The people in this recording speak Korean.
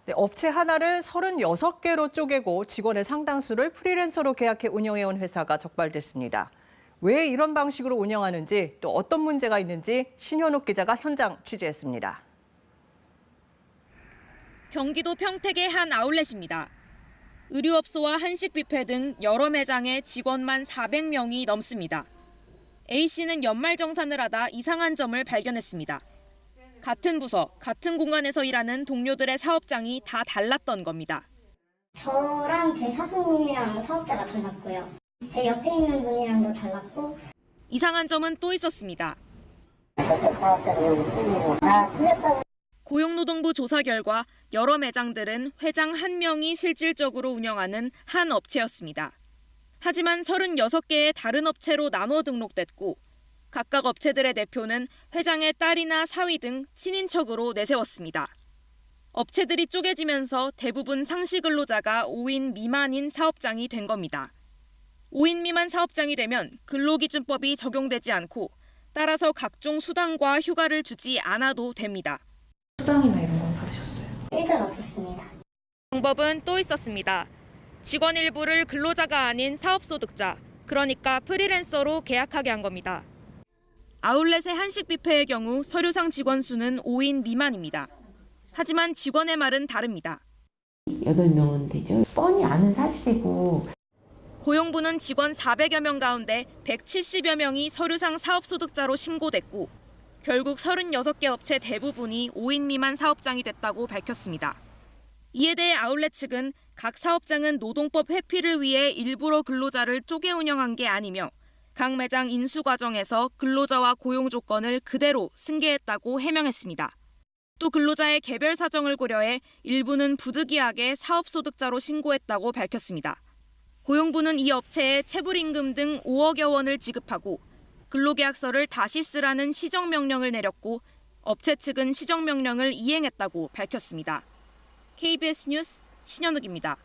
네, 업체 하나를 36개로 쪼개고 직원의 상당수를 프리랜서로 계약해 운영해온 회사가 적발됐습니다. 왜 이런 방식으로 운영하는지 또 어떤 문제가 있는지 신현욱 기자가 현장 취재했습니다. 경기도 평택의 한 아울렛입니다. 의류업소와 한식 뷔페 등 여러 매장에 직원만 400명이 넘습니다. A씨는 연말정산을 하다 이상한 점을 발견했습니다. 같은 부서, 같은 공간에서 일하는 동료들의 사업장이 다 달랐던 겁니다. 저랑 제 사수님이랑 사업자가 달랐고요. 제 옆에 있는 분이랑도 달랐고. 이상한 점은 또 있었습니다. 고용노동부 조사 결과 여러 매장들은 회장 1명이 실질적으로 운영하는 한 업체였습니다. 하지만 36개의 다른 업체로 나눠 등록됐고 각각 업체들의 대표는 회장의 딸이나 사위 등 친인척으로 내세웠습니다. 업체들이 쪼개지면서 대부분 상시 근로자가 5인 미만인 사업장이 된 겁니다. 5인 미만 사업장이 되면 근로기준법이 적용되지 않고 따라서 각종 수당과 휴가를 주지 않아도 됩니다. 수당이나 이런 건 받으셨어요? 일절 없었습니다. 방법은 또 있었습니다. 직원 일부를 근로자가 아닌 사업소득자, 그러니까 프리랜서로 계약하게 한 겁니다. 아울렛의 한식 뷔페의 경우 서류상 직원 수는 5인 미만입니다. 하지만 직원의 말은 다릅니다. 8명은 되죠. 뻔히 아는 사실이고. 고용부는 직원 400여 명 가운데 170여 명이 서류상 사업소득자로 신고됐고 결국 36개 업체 대부분이 5인 미만 사업장이 됐다고 밝혔습니다. 이에 대해 아울렛 측은 각 사업장은 노동법 회피를 위해 일부러 근로자를 쪼개 운영한 게 아니며 각 매장 인수 과정에서 근로자와 고용 조건을 그대로 승계했다고 해명했습니다. 또 근로자의 개별 사정을 고려해 일부는 부득이하게 사업소득자로 신고했다고 밝혔습니다. 고용부는 이 업체에 체불임금 등 5억여 원을 지급하고 근로계약서를 다시 쓰라는 시정명령을 내렸고 업체 측은 시정명령을 이행했다고 밝혔습니다. KBS 뉴스 신현욱입니다.